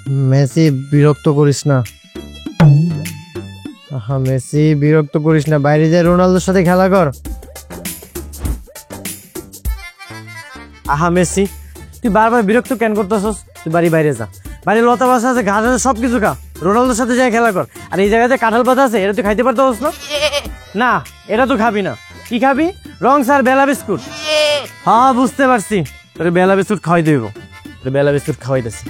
Messi বিরক্ত করিস না। আহা মেসি বিরক্ত করিস না, বাইরে যা রোনালদোর সাথে খেলা কর। আহা মেসি তুই বারবার বিরক্ত কেন করতেছস? তুই বাড়ি বাইরে যা, বাড়ির লতা পাতা আছে, ঘাস আছে, সবকিছু খা, রোনালদোর সাথে যাই খেলা কর। আর এই জায়গাতে কাঁঠাল পাতা আছে, এটা তুই খাইতে পারতেছস না? না এটা তো খাবি না। কি খাবি? রং স্যার বেলা বিস্কুট। হ্যাঁ বুঝতে পারছি, তোর বেলা বিস্কুট খাওয়াই দেব, তোর বেলা বিস্কুট খাওয়াইতেছি।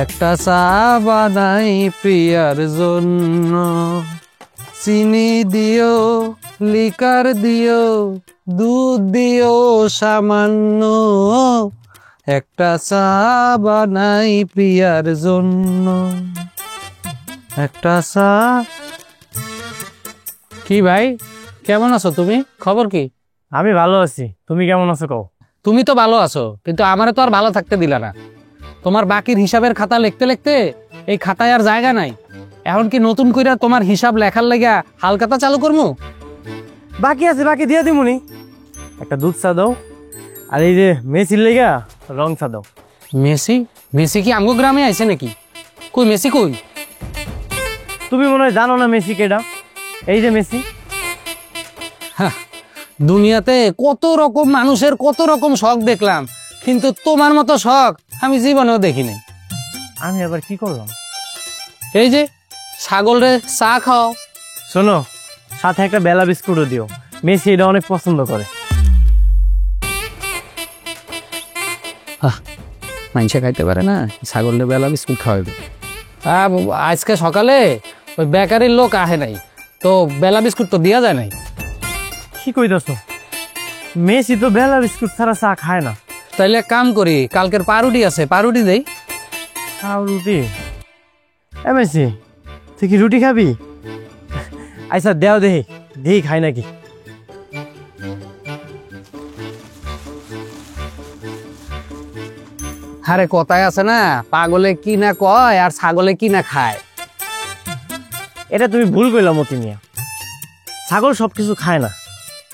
একটা চা বানাই প্রিয়ার জন্য, চিনি দিও, লিকার দিও, দুধ দিও সামান্য। একটা চা বানাই প্রিয়ার জন্য, একটা চা। কি ভাই কেমন আছো তুমি? খবর কি? আমি ভালো আছি, তুমি কেমন আছো কও? তুমি তো ভালো আছো, কিন্তু আমারে তো আর ভালো থাকতে দিলা না। তোমার বাকির হিসাবের খাতা লিখতে লিখতে এই খাতায় আর জায়গা নাই। এখন কি নতুন কইরা তোমার হিসাব লেখার লাগা হালখাতা চালু করবো? বাকি আছে, বাকি দিয়ে দিমুনি। একটা দুধ চা দাও, আর এই যে মেসির লেগা রং চা দাও। মেসি? মেসি কি আমগো গ্রামে আইছে নাকি? কই মেসি কই? তুমি মনে হয় জানো না মেসি কেডা? এই যে মেসি। দুনিয়াতে কত রকম মানুষের কত রকম শখ দেখলাম, কিন্তু তোমার মতো শখ আমি জীবনেও দেখি নাই। আমি আবার কি করলাম? এই যে ছাগল রে চা খাও। শোনো, সাথে একটা বেলা বিস্কুটও দিও, মেসি এটা অনেক পছন্দ করে। মাইনসে খাইতে পারে না, ছাগল রে বেলা বিস্কুট খাওয়াবে। আজকে সকালে ওই বেকারির লোক আহে নাই, তো বেলা বিস্কুট তো দেওয়া যায় নাই। কি কইতাছ? মেসি তো বেলা বিস্কুট ছাড়া চা খায় না। তাইলে এক কাম করি, কালকের পাউরুটি আছে, পাউরুটি দেই। রুটি? মেসি তুই কি রুটি খাবি? আচ্ছা দেও, দেহি দেহি খাই নাকি। আরে কথায় আছে না, পাগলে কি না কয় আর ছাগলে কি না খায়। এটা তুমি ভুল কইলা মতি মিয়া, ছাগল সবকিছু খায় না।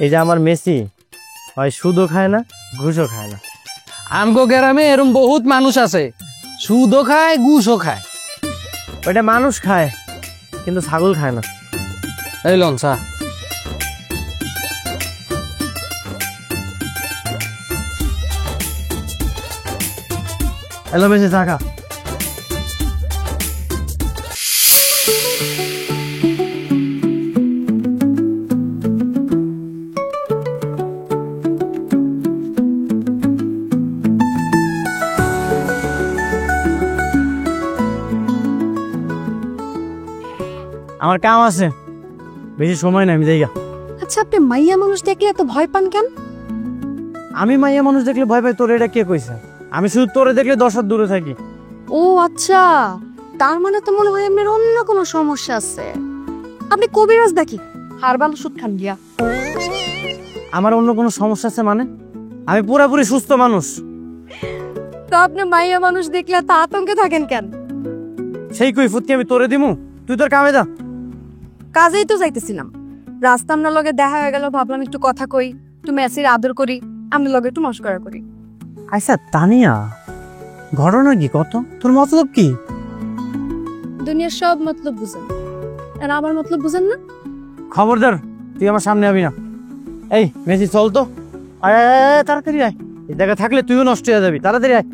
এই যে আমার মেসি হয় সুদও খায় না, ঘুষও খায় না। আমগো গ্রামে এরকম বহুত মানুষ আছে, সুদও খায় ঘুষও খায়। ওইটা মানুষ খায়, কিন্তু ছাগল খায় না। এই লঞ্চা এলো মেসি চা খা। আমার কাম আছে, বেশি সময় নাই, আমি যাই গা। আচ্ছা আপনি মাইয়া মানুষ দেখলে এত ভয় পান কেন? আমি মাইয়া মানুষ দেখলে ভয় পাই? তোর এটা কে কইছে? আমি শুধু তোরে দেখলে 10 হাত দূরে থাকি। ও আচ্ছা, তার মানে তো মনে হয় আপনার অন্য কোনো সমস্যা আছে। আপনি কবিরাজ দেখি হারবাল ওষুধ খান গিয়া। আমার অন্য কোনো সমস্যা আছে মানে? আমি পুরোপুরি সুস্থ মানুষ। তো আপনি মাইয়া মানুষ দেখলে এত আতঙ্কে থাকেন কেন? সেই কৈফিয়ত কি আমি তোরে দিমু? তুই তোর কামে যা। কাজেই তো যাইতেছিলাম, রাস্তা আপনার লগে দেখা হয়ে গেল, ভাবলাম একটু কথা কই, একটু মেসির আদর করি, আপনার লগে একটু মস্করা করি। আচ্ছা তানিয়া, ঘটনা কি কত? তোর মতলব কি? দুনিয়ার সব মতলব বুঝেন, আর আমার মতলব বুঝেন না। খবরদার তুই আমার সামনে আবি না। এই মেসি চল তো, আয় আয় আয়, তাড়াতাড়ি আয়। এই জায়গা থাকলে তুইও নষ্ট হয়ে যাবি, তাড়াতাড়ি আয়।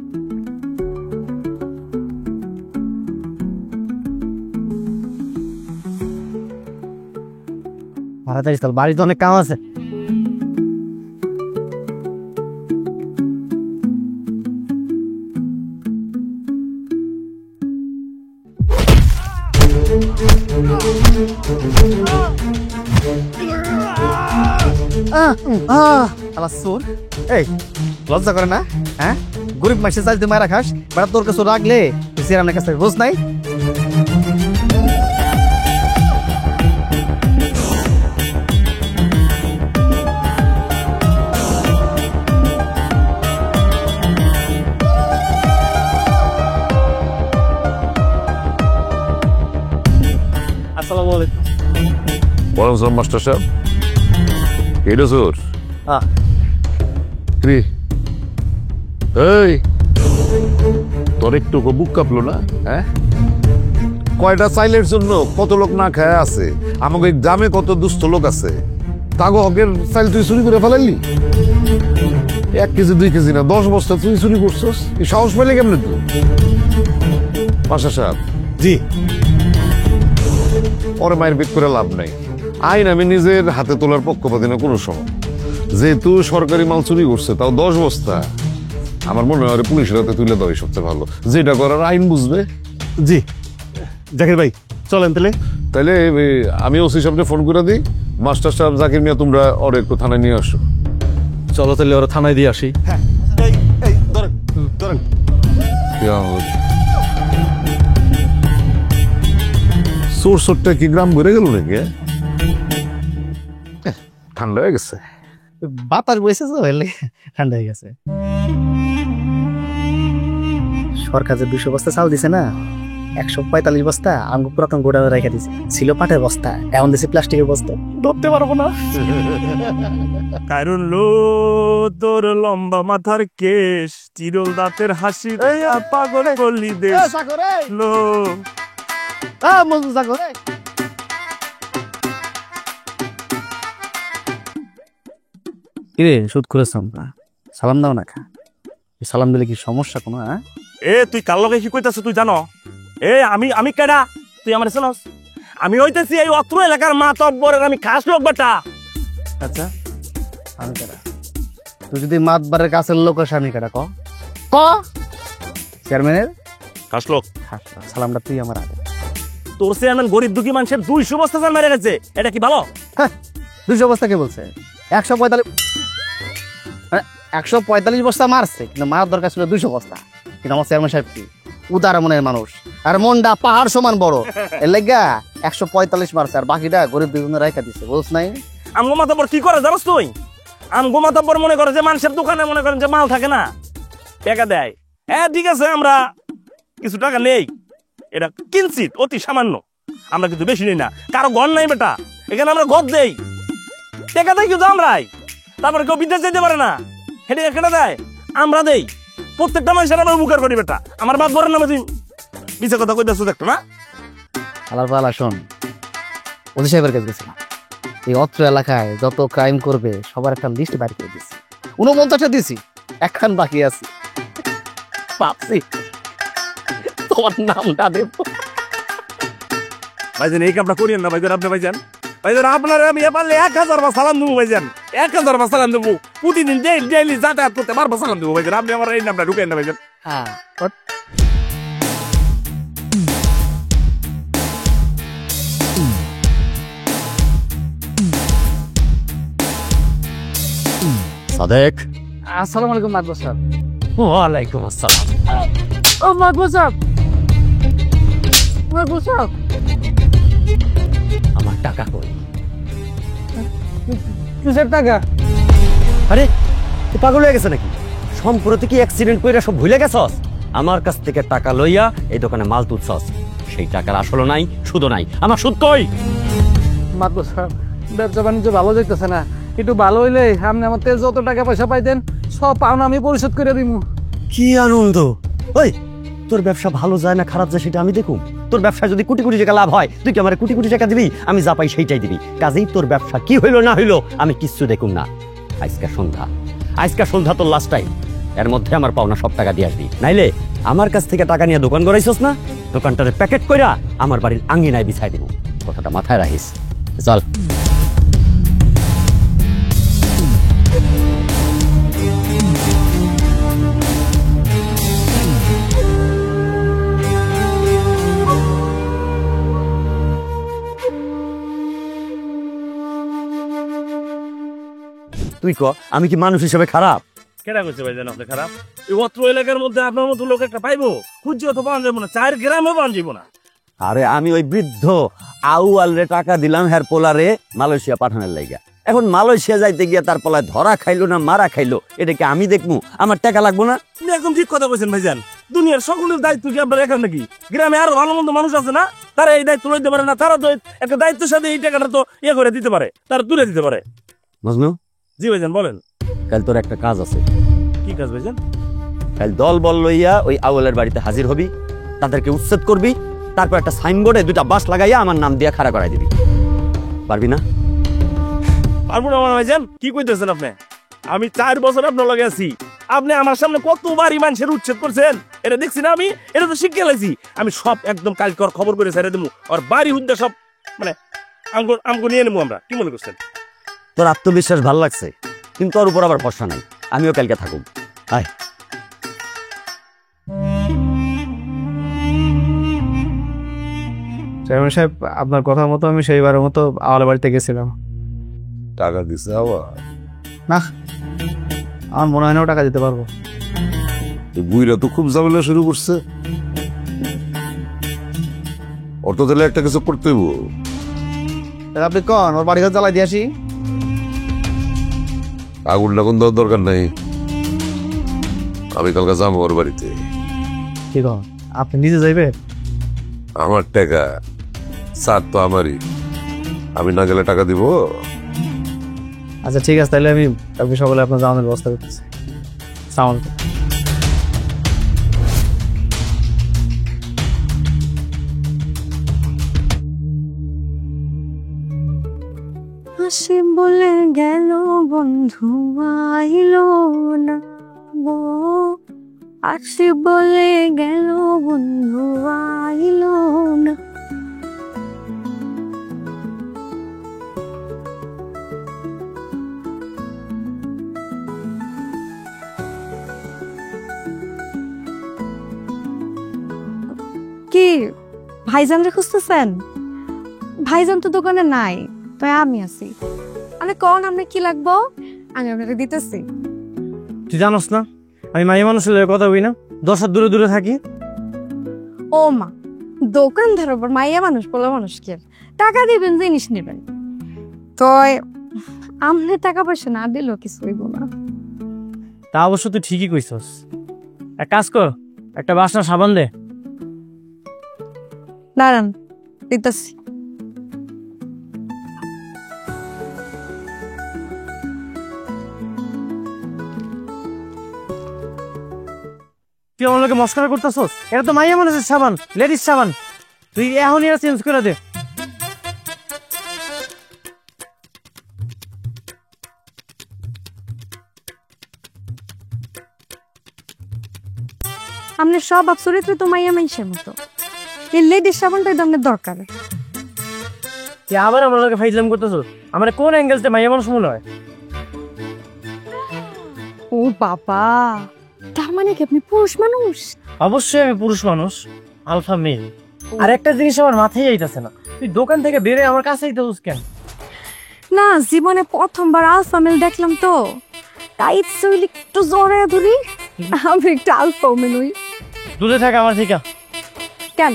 তাড়াতাড়ি চল, বাড়িতে অনেক কাম আছে। এই লজ্জা করে না? হ্যাঁ, গরিব মাসে চাল তুই মারা খাস, বেড়া তোর কাছে রাখলে আমার কাছে রোজ নাই। আসসালামু আলাইকুম। ওয়ালাইকুম আসসালাম মাস্টার সাহেব। এটা জোর কি এই তোর একটু বুক কাঁপলো না? হ্যাঁ, কয়টা চাইলের জন্য কত লোক না খায় আছে। আমাকে গ্রামে কত দুস্থ লোক আছে, তাগো হকের চাইল তুই চুরি করে ফেলাইলি। 1 কেজি 2 কেজি না 10 বস্তা তুই চুরি করছস। এই সাহস পাইলে কেমনে তুই? পাশা সাহেব, জি ওরে মায়ের বেক করে লাভ নাই। আইন আমি নিজের হাতে তোলার পক্ষপাতি না কোনো সময়। যেহেতু সরকারি মাল চুরি করছে, তাও 10 বস্তা, আমার মনে হয় পুলিশের হাতে তুলে দেওয়াই সবচেয়ে ভালো। যেটা করার আইন বুঝবে। জি জাকির ভাই চলেন তাহলে। তাইলে আমি ওসি সাহেবকে ফোন করে দিই। মাস্টার সাহেব, জাকির মিয়া, তোমরা ওরে একটু থানায় নিয়ে আসো। চলো তাহলে ওরা থানায় দিয়ে আসি। সোর সোরটা কি গ্রাম ভরে গেল নাকি? ঠান্ডা হয়ে গেছে। বাতাস বইছে তো হইলে ঠান্ডা হয়ে গেছে। সরকার যে 200 বস্তা চাল দিছে না, 145 বস্তা আঙ্গু পুরাতন গোডাউনে রেখে দিছে। ছিল পাটের বস্তা, এখন দিছে প্লাস্টিকের বস্তা। ধরতে পারবো না। কারণ লো তোর লম্বা মাথার কেশ, চিরল দাঁতের হাসি, পাগল করলি দেশ লো। কিরে সুদ করেছ না? সালাম দাও না খা। সালাম দিলে কি সমস্যা কোনো? হ্যাঁ, এ তুই কার লগে কি কইতাছ তুই জানো? এ আমি কেডা তুই আমার শুনস? আমি হইতেছি এই অত্র এলাকার মাতব্বরের আমি খাস লোক বেটা। আচ্ছা আমি কেডা? তুই যদি মাতবারের কাছের লোক আমি কেডা ক ক চেয়ারম্যানের খাস লোক। সালামটা তুই আমার আগে। তোর চেয়ারম্যান গরিব দুঃখী মানুষের 200 বস্তা চাল মেরে গেছে, এটা কি ভালো? 200 বস্তা কে বলছে? 145 বস্তা মারছে, কিন্তু মারার দরকার ছিল 200 বস্তা। কিন্তু আমার চেয়ারম্যান সাহেব কি উদার মনের মানুষ, আর মনটা পাহাড় সমান বড়। এর লেগা 145 মারছে, আর বাকিটা গরিব দুজনে রাইখা দিছে। বুঝছ নাই? আমগো মাতব্বর কি করে জানোস তুই? আমগো মাতব্বর মনে করে যে মানুষের দোকানে মনে করেন যে মাল থাকে না, টাকা দেয়। হ্যাঁ ঠিক আছে, আমরা কিছু টাকা নেই, এটা কিঞ্চিত অতি সামান্য, আমরা কিন্তু বেশি নেই না। কারো ঘর নাই বেটা, এখানে আমরা ঘর দেই, টাকা দেয় কিন্তু আমরাই। তারপরে কেউ বিদেশ যেতে পারে না, হেঁটে কেটে দেয়, আমরা দেই। প্রত্যেকটা মানুষের আমরা উপকার করি বেটা। আমার বাদ বরের নামে তুই মিছে কথা কইতেছ দেখতো না? আলার পালা শোন, ওসি সাহেবের কাছে গেছিলাম। এই অত্র এলাকায় যত ক্রাইম করবে সবার একটা লিস্ট বাইর করে দিয়েছি। 49টা দিয়েছি, একখান বাকি আছে। ভাবছি তোমার নামটা দেব। ভাইজান এই কামটা করিয়েন না ভাইজান। আপনি ভাইজান আপনার আমি পারলে 1000 বার সালাম দেবো ভাইজান, 1000 বার সালাম দেবো। প্রতিদিন ডেইলি যাতায়াত করতে 12 বার সালাম দেবো ভাইজান। আপনি আমার এই নামটা ঢুকেন না ভাইজান। হ্যাঁ, সাদেক। আসসালামু আলাইকুম মাদবর সাহেব। ওয়ালাইকুম আসসালাম। ও মাদবর সাহেব, মাদবর সাহেব, আমার টাকা কই? কিসের টাকা? আরে তুই পাগল হয়ে গেছে নাকি? সম্প্রতি কি অ্যাক্সিডেন্ট কইরা সব ভুলে গেছস? আমার কাছ থেকে টাকা লইয়া এই দোকানে মাল তুলছস, সেই টাকার আসলও নাই, সুদও নাই। আমার সুদ কই? মাদবর সাহেব, ব্যবসা বাণিজ্য ভালো যাইতেছে না। একটু ভালো হইলে আপনি আমার তেল যত টাকা পয়সা পাইতেন সব পাওনা আমি পরিশোধ করে দিব। কি আনন্দ! ওই তোর ব্যবসা ভালো যায় না খারাপ যায় সেটা আমি দেখুম। তোর ব্যবসায় যদি কোটি কোটি টাকা লাভ হয়, তুই কি আমার কোটি কোটি টাকা দিবি? আমি যা পাই সেইটাই দিবি। কাজেই তোর ব্যবসা কি হইলো না হইলো আমি কিচ্ছু দেখুম না। আজকা সন্ধ্যা তোর লাস্ট টাইম। এর মধ্যে আমার পাওনা সব টাকা দিয়ে আসবি, নাইলে আমার কাছ থেকে টাকা নিয়ে দোকান গড়াইছস না, দোকানটারে প্যাকেট কইরা আমার বাড়ির আঙ্গিনায় বিছাই দিব। কথাটা মাথায় রাখিস। চল। তুই ক, আমি কি মানুষ হিসেবে খারাপ? কেডা কইছে ভাইজান আপনি খারাপ? এই অত্র এলাকার মধ্যে আপনার মতো লোক একটা পাইবো? খুঁজে তো পাওয়া যাবো না, 4 গ্রামও পাওয়া যাবো না। আরে আমি ওই বৃদ্ধ আউয়াল রে টাকা দিলাম হের পোলারে মালয়েশিয়া পাঠানোর লাইগা। এখন মালয়েশিয়া যাইতে গিয়া তার পোলায় ধরা খাইলো না মারা খাইলো, এটা কি আমি দেখবো? আমার টাকা লাগবো না? আপনি একদম ঠিক কথা কইছেন ভাইজান। দুনিয়ার সকলের দায়িত্ব কি আপনার এখানে নাকি? গ্রামে আরো ভালো মন্দ মানুষ আছে না, তারা এই দায়িত্ব লইতে পারে না। তারা তো একটা দায়িত্বের সাথে এই টাকাটা তো করে দিতে পারে, তারা তুলে দিতে পারে। মজনু, জি ভাইজান বলেন। কাল তোর একটা কাজ আছে। কি কাজ ভাইজান? কাল দল বল লইয়া ওই আউয়ালের বাড়িতে হাজির হবি, তাদেরকে উচ্ছেদ করবি, তারপর একটা সাইনবোর্ডে 2টা বাঁশ লাগাইয়া আমার নাম দিয়া খাড়া করাই দিবি। পারবি না? পারবো না মানে ভাইজান, কি কইতেছেন আপনি? আমি 4 বছর আপনার লগে আছি, আপনি আমার সামনে কতবারই মানুষের উচ্ছেদ করছেন, এটা দেখছি না আমি, এটা তো শিখে লাইছি আমি সব। একদম কালকে ওর খবর করে ছেড়ে দেবো, আর বাড়ি হুদ্দা সব মানে আমগো নিয়ে নেবো আমরা। কি মনে করছেন? তোর আত্মবিশ্বাস ভাল লাগছে, কিন্তু তোর উপর আবার ভরসা নাই। আমিও কালকে থাকুম। আয়। চেয়ারম্যান সাহেব, আপনার কথা মতো আমি সেইবারের মতো আওয়ালের বাড়িতে গেছিলাম। টাকা দিছে আবার? না, আমার মনে হয় না ও টাকা দিতে পারবো। এই বুইরা তো খুব ঝামেলা শুরু করছে। অটো দিলে একটা কিছু করতে হইব। আপনি কন ওর বাড়ি ঘর জ্বালাই দিয়ে আসি। আগুন লাগুন দেওয়ার দরকার নাই, আমি কালকে যাবো ওর বাড়িতে। কি কন, আপনি নিজে যাইবে? আমার টাকা, স্যার তো আমারই, আমি না গেলে টাকা দিব? আচ্ছা ঠিক আছে, তাহলে আমি আপনি সকলে আপনার জামানের ব্যবস্থা করতেছি। সালাম। হাসি বলে গেল বন্ধু আইলো না গো, হাসি বলে গেল বন্ধু আইলো না। কি ভাইজান রে খুঁজতেছেন? ভাইজান তো দোকানে নাই, তাই আমি আছি। আরে কোন আপনি কি লাগবো, আমি আপনাকে দিতেছি। তুই জানোস না আমি মাইয়া মানুষের লগে কথা বলি না, 10 হাত দূরে দূরে থাকি। ও মা, দোকানদার ওপর মাইয়া মানুষ পোলা মানুষ কি আর? টাকা দিবেন, জিনিস নেবেন। তো আমনে টাকা পয়সা না দিলেও কিছু হইব না। তা অবশ্য তুই ঠিকই কইছস। এক কাজ কর, একটা বাসনা সাবান দে। দাঁড়ান, দিতেছি। তুই আমার লোকে মস্করা করতেছস? এটা তো মাইয়া মানুষের সাবান, লেডিস সাবান। তুই এখনই এটা চেঞ্জ করে দে। আপনার সব চরিত্র তো মাইয়া মানুষের মতো, এই লেডিস সাবানটাই তো আপনার দরকার। তুই আবার আমার লোকে ফাইজলাম করতেছস? আমার কোন অ্যাঙ্গেলতে মাইয়া মানুষ মনে হয়? ও বাবা, তার মানে কি আপনি পুরুষ মানুষ? অবশ্যই আমি পুরুষ মানুষ, আলফা মেল। আর একটা জিনিস আমার মাথায় আইতাছে না, তুই দোকান থেকে বেরে আমার কাছে আইতাছস কেন? না, জীবনে প্রথমবার আলফা মেল দেখলাম তো, তাই চইলে একটু জোরে ধরি, আমি একটু আলফা মেল হই। দূরে থাক আমার থেকে। কেন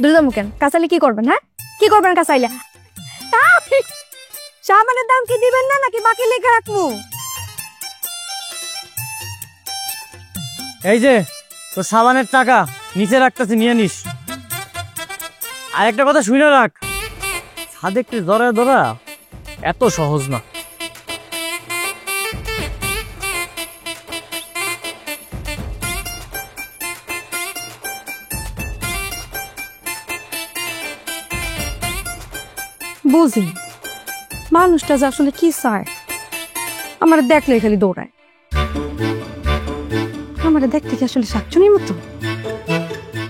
দূরে যাবো কেন? কাঁচাইলে কি করবেন? হ্যাঁ, কি করবেন কাঁচাইলে? সাবানের দাম কি দিবেন না নাকি বাকি লেখা রাখবো? এই যে তোর সাবানের টাকা নিচে রাখতেছি, নিয়ে নিস। আর একটা কথা শুনে রাখ, সাদেককে ধরা ধরা এত সহজ না। বুঝি মানুষটা যে আসলে কি চায়, আমার দেখলে খালি দৌড়ায়। আমার দেখতে কি আসলে শাকচুনির মতো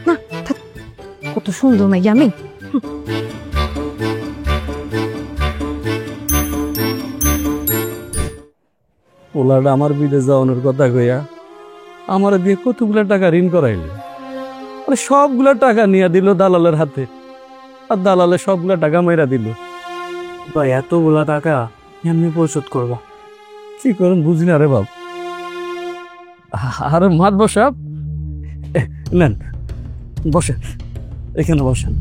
না? থাক, কত সুন্দর নাকি আমি। ওলাটা আমার বিদেশ যাওয়ানোর কথা কইয়া আমার দিয়ে কতগুলা টাকা ঋণ করাইলে, মানে সবগুলা টাকা নিয়ে দিল দালালের হাতে, আর দালালে সবগুলা টাকা মেরা দিল। ভাই এতগুলা টাকা এমনি পরিশোধ করবো? কি করেন বুঝি না রে বাপ। আরে মাতবর সাহেব, নেন বসেন, এখানে বসেন।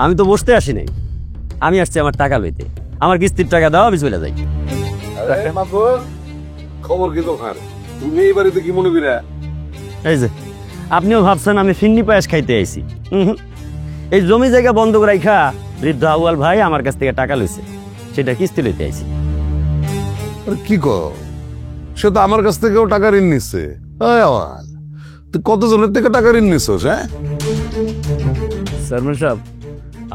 আমি তো বসতে আসি নাই, আমি আসছি আমার টাকা লইতে। আমার কিস্তির টাকা দাও, আমি চলে যাই। খবর কি দোকান? তুমি এই বাড়িতে কি মনে করিয়া? এই যে আপনিও ভাবছেন আমি ফিন্নি পায়েস খাইতে আইছি? এই জমি জায়গা বন্ধ রাইখা বৃদ্ধ আউয়াল ভাই আমার কাছ থেকে টাকা লইছে, সেটা কিস্তি লইতে আইছি। কি কর? সে তো আমার কাছ থেকেও টাকা ঋণ নিচ্ছে। এই আওয়াল, তুই কতজনের থেকে টাকা ঋণ নিচ্ছিস? হ্যাঁ, চেয়ারম্যান সাহেব,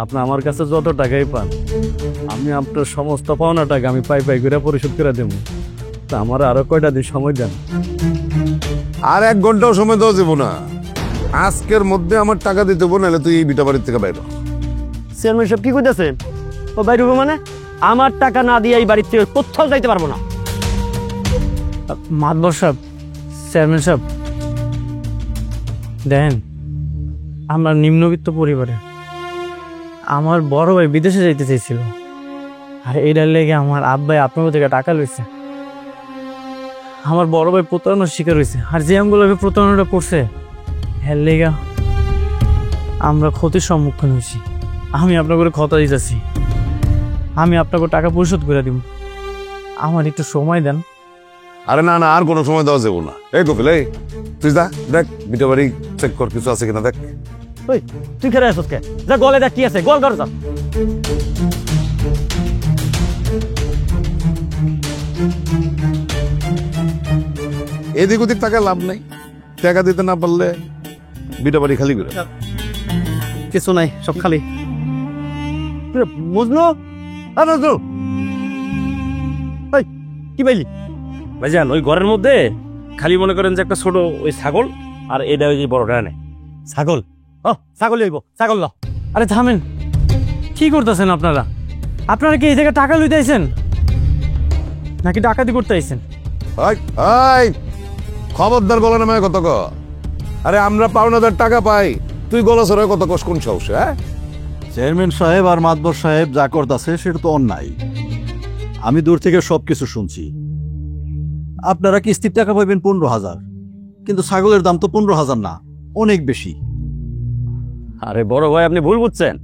আপনি আমার কাছে যত টাকাই পান, আমি আপনার সমস্ত পাওনা টাকা আমি পাই পাই করে পরিশোধ করে দেবো। তা আমার আরো কয়টা দিন সময় দেন। আর 1 ঘন্টাও সময় দেওয়া যাবো না। আজকের মধ্যে আমার টাকা দিতে হবো, নাহলে তুই এই বিটা বাড়ির থেকে বাইর হ। চেয়ারম্যান সাহেব কি কইতেছে? ও বাইরে হবো মানে? আমার টাকা না দিয়ে এই বাড়ির থেকে কোথাও যাইতে পারবো না। মাতবর সাহেব, চেয়ারম্যান সাহেব, দেখেন আমরা নিম্নবিত্ত পরিবারে, আমার বড় ভাই বিদেশে যাইতে চাইছিল, আর এটার লেগে আমার আব্বাই আপনার থেকে টাকা লইছে। আমার বড় ভাই প্রতারণার শিকার হয়েছে, আর যে আমগুলোকে প্রতারণাটা করছে এর লেগে আমরা ক্ষতির সম্মুখীন হয়েছি। আমি আপনাকে কথা দিতেছি, আমি আপনাকে টাকা পরিশোধ করে দিব, আমার একটু সময় দেন। আরে না না, আর কোনো সময় দেওয়া যাবো না। এই কপিল, এই তুই যা দেখ বিটা বাড়ি চেক কর, কিছু আছে কিনা দেখ। ওই তুই খেলে আসছ কে? যা গলে দেখ কি আছে, গল কর যা। এদিক ওদিক টাকা লাভ নাই, টাকা দিতে না পারলে বিটা বাড়ি খালি করে। কিছু নাই, সব খালি। মজনু, মজনু, কি পাইলি? ভাইজান ওই ঘরের মধ্যে খালি মনে করেন যে একটা ছোট ওই ছাগল, আর এটা ওই যে বড়টা নেই। ছাগল? ও ছাগল হইব, ছাগল ল। আরে থামেন, কি করতেছেন আপনারা? আপনারা কি এই জায়গায় টাকা লইতে আইছেন নাকি ডাকাতি করতে আইছেন? খবরদার গলা নামে কত ক। আরে আমরা পাওনাদার টাকা পাই, তুই গলা সরাই কত কষ কোন সাহস? হ্যাঁ, চেয়ারম্যান সাহেব আর মাতবর সাহেব যা করতেছে সেটা তো অন্যায়। আমি দূর থেকে সবকিছু শুনছি। আপনারা কিস্তির টাকা পাইবেন 15,000, কিন্তু ছাগলের দাম তো 15,000 না, অনেক বেশি। আরে বড় ভাই, আপনি ভুল বুঝছেন।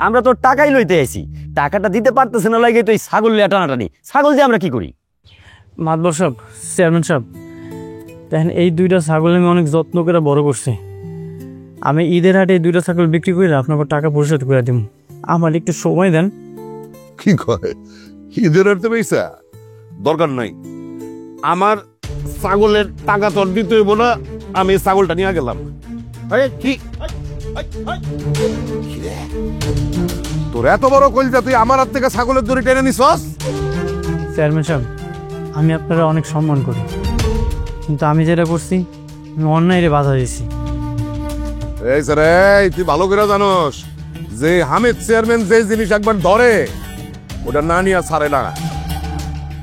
আমরা তো টাকাই লইতে আইছি, টাকাটা দিতে পারতেছে না লাগে তো এই ছাগল লিয়া টানাটানি। ছাগল দিয়ে আমরা কি করি? মাতবর সাহেব, চেয়ারম্যান সাহেব, দেখেন এই 2টা ছাগল আমি অনেক যত্ন করে বড় করছি। আমি ঈদের হাটে এই 2টা ছাগল বিক্রি করে আপনাকে টাকা পরিশোধ করে দিব। আমার একটু সময় দেন। কি কয় ঈদের আর তো পয়সা দরকার নাই। আমার ছাগলের টাকা তোর দিতে হইব না, আমি ছাগলটা নিয়ে গেলাম। কি তোর এত বড় কলজা, তুই আমার হাত থেকে ছাগলের দড়ি টেনে নিছস? চেয়ারম্যান সাহেব, আমি আপনারা অনেক সম্মান করি, কিন্তু আমি যেটা করছি আমি অন্যায় বাধা দিয়েছি। এই স্যার, এই তুই ভালো করে জানোস যে হামিদ চেয়ারম্যান যে জিনিস একবার ধরে ওটা না নিয়ে ছাড়ে না।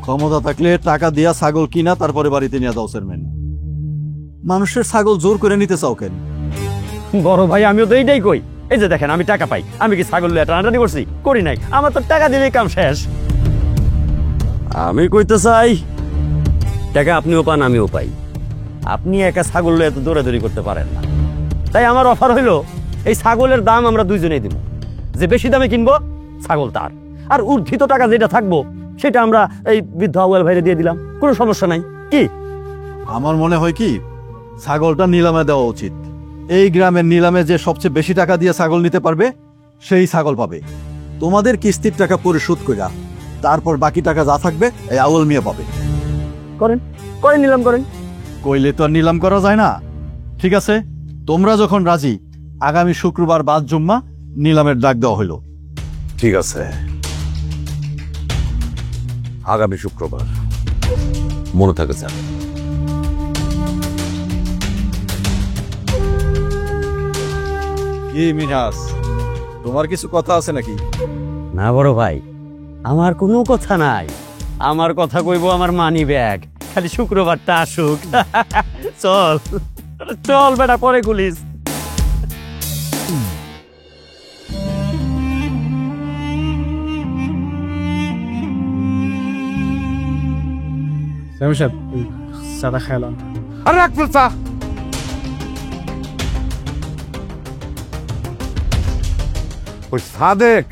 ক্ষমতা থাকলে টাকা দিয়া ছাগল কিনা তারপরে বাড়িতে নিয়ে যাও চেয়ারম্যান। মানুষের ছাগল জোর করে নিতে চাও কেন? বড় ভাই, আমিও তো এইটাই কই। এই যে দেখেন, আমি টাকা পাই, আমি কি ছাগল লিয়া টানাটানি করছি? করি নাই। আমার তো টাকা দিলেই কাম শেষ। আমি কইতে চাই, টাকা আপনিও পান, আমিও পাই। আপনি একা ছাগল লিয়া এত দৌড়াদৌড়ি করতে পারেন না। তাই আমার অফার হইলো, এই ছাগলের দাম আমরা দুইজনেই দিব। যে বেশি দামে কিনবো ছাগল তার, আর উর্ধিত টাকা যেটা থাকবো সেটা আমরা এই বৃদ্ধ আউয়াল ভাইরে দিয়ে দিলাম। কোনো সমস্যা নাই। কি আমার মনে হয় কি, ছাগলটা নিলামে দেওয়া উচিত। এই গ্রামের নিলামে যে সবচেয়ে বেশি টাকা দিয়ে ছাগল নিতে পারবে সেই ছাগল পাবে। তোমাদের কিস্তির টাকা পরিশোধ কইরা তারপর বাকি টাকা যা থাকবে এই আউয়াল মিয়া পাবে। করেন, করে নিলাম করেন। কইলে তো আর নিলাম করা যায় না। ঠিক আছে, তোমরা যখন রাজি, আগামী শুক্রবার বাদ জুম্মা নিলামের ডাক দেওয়া হইল। ঠিক আছে, আগামী শুক্রবার মনে থাকে স্যার। কি মিনাস, তোমার কিছু কথা আছে নাকি? না বড় ভাই, আমার কোনো কথা নাই। আমার কথা কইব আমার মানি ব্যাগ, খালি শুক্রবারটা আসুক। চল চল বেটা, পরে খুলিস। সাদা খেলাম। আরে রাখ চা। ওই সাদেক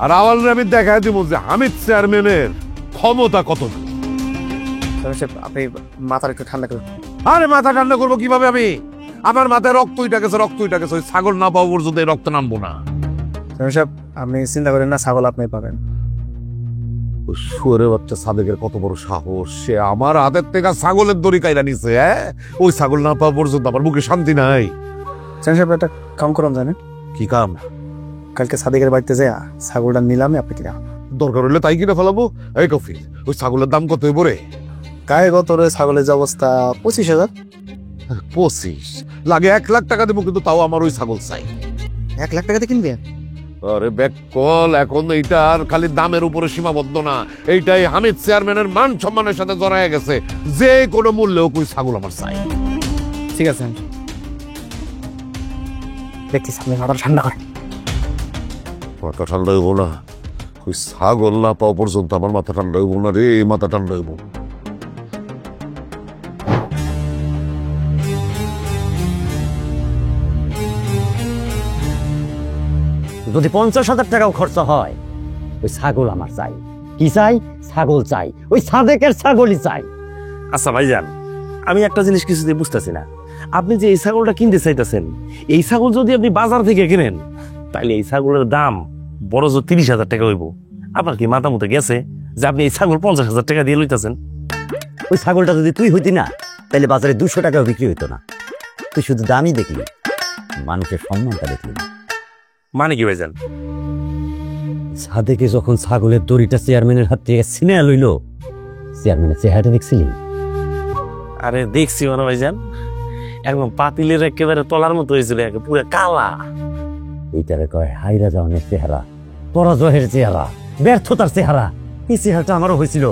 আর আওয়াল আমি দেখাই দিব যে হামিদ চেয়ারম্যানের ক্ষমতা কত। আপনি মাথার একটু ঠান্ডা করুন। আরে মাথা ঠান্ডা করবো কিভাবে আমি? আমার মাথায় রক্ত উঠে গেছে, রক্ত উঠে গেছে। ওই ছাগল না পাবো পর্যন্ত এই রক্ত নামবো না। সাহেব আপনি চিন্তা করেন না, ছাগল আপনি পাবেন। ওই শুয়ারের বাচ্চা সাদেকের কত বড় সাহস, সে আমার হাতের থেকে ছাগলের দড়ি কাইরা নিছে। হ্যাঁ, ওই ছাগল না পাওয়া পর্যন্ত আমার মুখে শান্তি নাই। সাহেব একটা কাম করলাম জানেন, কি কাম? কালকে সাদিকের বাড়িতে যায় ছাগলটা নিলামে আপনি কিনা দরকার হলে তাই কিনে ফেলাবো। এই কফিল, ওই ছাগলের দাম কত পড়ে? গায়ে গত ছাগলের যে অবস্থা 25,000। 25 লাগে 1 লাখ টাকা দেবো, কিন্তু তাও আমার ওই ছাগল চাই। 1 লাখ টাকাতে কিনবে? আরে বেকল, এখন এইটা আর খালি দামের উপরে সীমাবদ্ধ না, এইটাই হামিদ চেয়ারম্যানের মান সম্মানের সাথে জড়ায় গেছে। যে কোনো মূল্যে ওই ছাগল আমার চাই। ঠিক আছে, দেখছি সামনে মাথা ঠান্ডা করে। মাথা ঠান্ডা হইব না, ওই ছাগল না পাওয়া পর্যন্ত আমার মাথা ঠান্ডা হইব না রে, মাথা ঠান্ডা হইব। যদি 50,000 টাকাও খরচা হয়, ওই ছাগল আমার চাই। কি চাই? ছাগল চাই, ওই সাদেকের ছাগলই চাই। আচ্ছা ভাইজান, আমি একটা জিনিস কিছুতে বুঝতেছি না। আপনি যে এই ছাগলটা কিনতে চাইতেছেন, এই ছাগল যদি আপনি বাজার থেকে কিনেন, তাহলে এই ছাগলের দাম বড় জোর 30,000 টাকা হইব। আপনার কি মাথা মতো গেছে যে আপনি এই ছাগল 50,000 টাকা দিয়ে লইতেছেন? ওই ছাগলটা যদি তুই হইতি না, তাহলে বাজারে 200 টাকাও বিক্রি হইতো না। তুই শুধু দামই দেখলি, মানুষের সম্মানটা দেখলি না। মানে কি ভাইজান? সাদেকে যখন ছাগলের দড়িটা চেয়ারম্যানের হাত থেকে ছিনে লইল, চেয়ারম্যানের চেহারাটা দেখছিলি? আরে দেখছি মানে ভাইজান, একদম পাতিলের একেবারে তলার মতো হয়েছিল, পুরো কালা। এইটারে কয় হাইরা যাওয়ানের চেহারা, পরাজয়ের চেহারা, ব্যর্থতার চেহারা। এই চেহারাটা আমারও হয়েছিল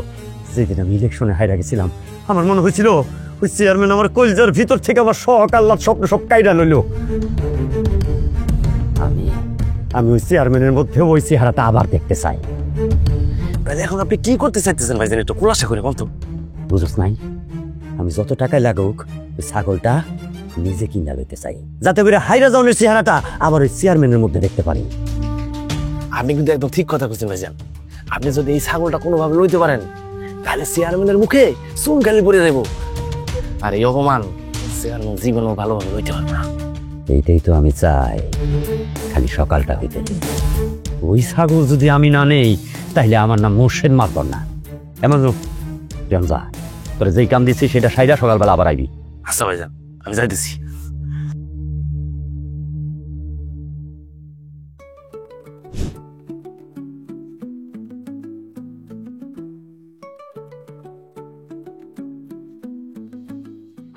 যেদিন আমি ইলেকশনে হাইরা গেছিলাম। আমার মনে হয়েছিল ওই চেয়ারম্যান আমার কলজার ভিতর থেকে আমার শখ আল্লাহ স্বপ্ন সব কাইরা লইল। আমি ওই চেয়ারম্যানের মধ্যে ওই চেহারাটা আবার দেখতে চাই। তাহলে এখন আপনি কি করতে চাইতেছেন ভাইজান, একটু খোলাসা করে বলতো। বুঝছ নাই, আমি যত টাকায় লাগুক ওই ছাগলটা নিজে কিনা লইতে চাই, যাতে করে হাইরা যাওয়ানের চেহারাটা আবার ওই চেয়ারম্যানের মধ্যে দেখতে পারি। আপনি কিন্তু একদম ঠিক কথা বলছেন ভাইজান। আপনি যদি এই ছাগলটা কোনোভাবে লইতে পারেন, তাহলে চেয়ারম্যানের মুখে চুনকালি পড়ে যাবো। আর এই অপমান চেয়ারম্যান জীবনেও ভালোভাবে লইতে পারবে না। এইটাই তো আমি চাই, খালি সকালটা হইতে দিন। ওই ছাগল যদি আমি না নেই, তাহলে আমার নাম মোর্শেদ মাতবর না। এমন যা তোরা যেই কাম দিচ্ছি সেটা সাইডা সকালবেলা আবার আইবি। আচ্ছা ভাইজান, আমি যাইতেছি।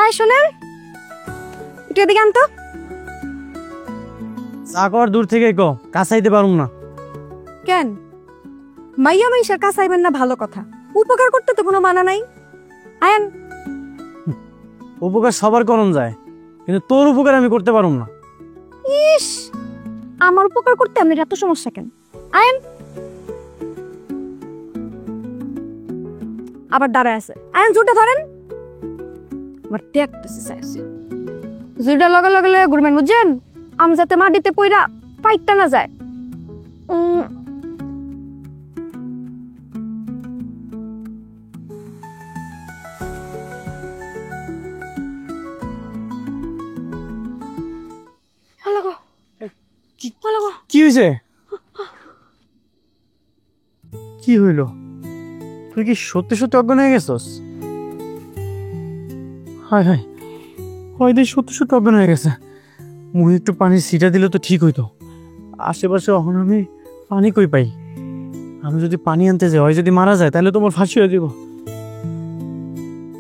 আয় শোনেন, একটু এদিকে আনতো। চা কর দূর থেকে কো, কাছাইতে পারুম না। কেন মাইয়া মাইশার কাছে আইবেন না? ভালো কথা, উপকার করতে তো কোনো মানা নাই। আয়ান, উপকার সবার করণ যায়, কিন্তু তোর উপকার আমি করতে পারুম না। ইস, আমার উপকার করতে আপনার এত সমস্যা কেন? আয়ান আবার দাঁড়ায় আছে। আয়ান জুটা ধরেন, আমার দেখতেছে চাইছে। জুটা লগে লগে লগে ঘুরবেন, বুঝছেন? আমি যাতে মাটিতে পইরা ফাইটটা না যায়। কি হয়েছে? কি হইল? তুই কি সত্যি সত্যি অজ্ঞান হয়ে গেছস? হায় হায়, হয়তো সত্যি সত্যি অজ্ঞান হয়ে গেছে। মুখে একটু পানির ছিটা দিলে তো ঠিক হইতো। আশেপাশে এখন আমি পানি কই পাই? আমি যদি পানি আনতে যাই, হয় যদি মারা যায়, তাহলে তোমার ফাঁসি হয়ে যাব।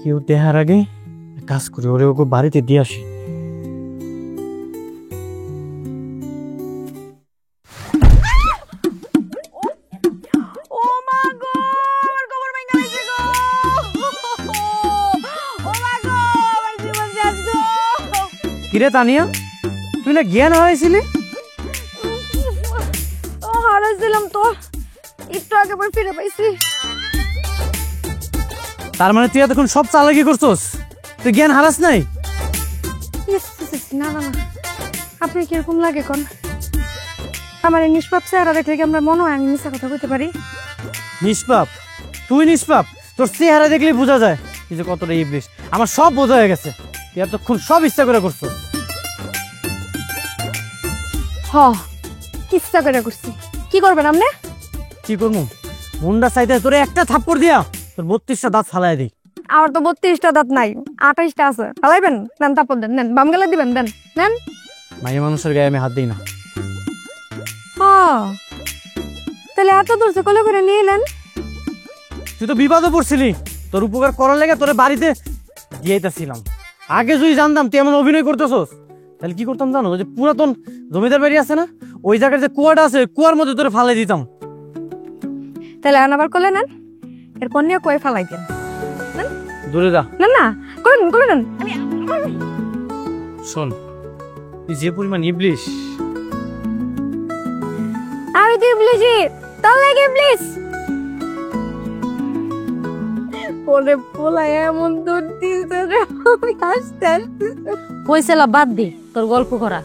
কেউ দেখার আগে কাজ করে ওরে ওকে বাড়িতে দিয়ে আসি। কিরে তানিয়া, তুই না জ্ঞান হারাইছিলি? হারাইছিলাম তো, একটু আগে পর ফিরে পাইছি। তার মানে তুই এতক্ষণ সব চালাকি করছস, তুই জ্ঞান হারাস নাই? না না না, আপনি কিরকম লাগে কোন? আমার এই নিষ্পাপ চেহারা দেখলে কি আমরা মনে হয় আমি মিথ্যা কথা বলতে পারি? নিষ্পাপ? তুই নিষ্পাপ? তোর চেহারা দেখলেই বোঝা যায় তুই যে কতটা ইবলিশ। আমার সব বোঝা হয়ে গেছে, তুই এতক্ষণ সব ইচ্ছা করে করছস। হ, ইচ্ছা করে করছি। কি করবেন আপনি? কি করবো? মুন্ডা চাইতে তোরে একটা থাপ্পড় দিয়া তোর 32টা দাঁত ফালাই দিই। আমার তো 32টা দাঁত নাই, 28টা আছে। ফালাইবেন? নেন তারপর দেন, নেন বাম গেলে দিবেন, দেন নেন। মাইয়া মানুষের গায়ে আমি হাত দিই না। তাহলে এত দূর কলে করে নিয়ে এলেন? তুই তো বিপদে পড়ছিলি, তোর উপকার করার লেগে তোরে বাড়িতে দিয়েছিলাম। আগে যদি জানতাম তুই এমন অভিনয় করতেছস তাহলে কি করতাম জানো? যে পুরাতন জমিদার বাড়ি আছে না, ওই জায়গার যে কুয়াটা আছে কুয়ার মধ্যে তোরে ফালাই দিতাম। তাহলে আবার কলে নেন, এরপর নিয়ে কয়ে ফালাই দেন। দূরে যা। না না, করে নেন। শোন, তুই যে পরিমাণ ইবলিশ, আমি তো ইবলিশই, তোর লাগে ইবলিশ। ওরে পোলা এমন দূর দিতে রে, আমি হাসতে হাসতে। পয়সালা বাদ দে তোর গল্প করা,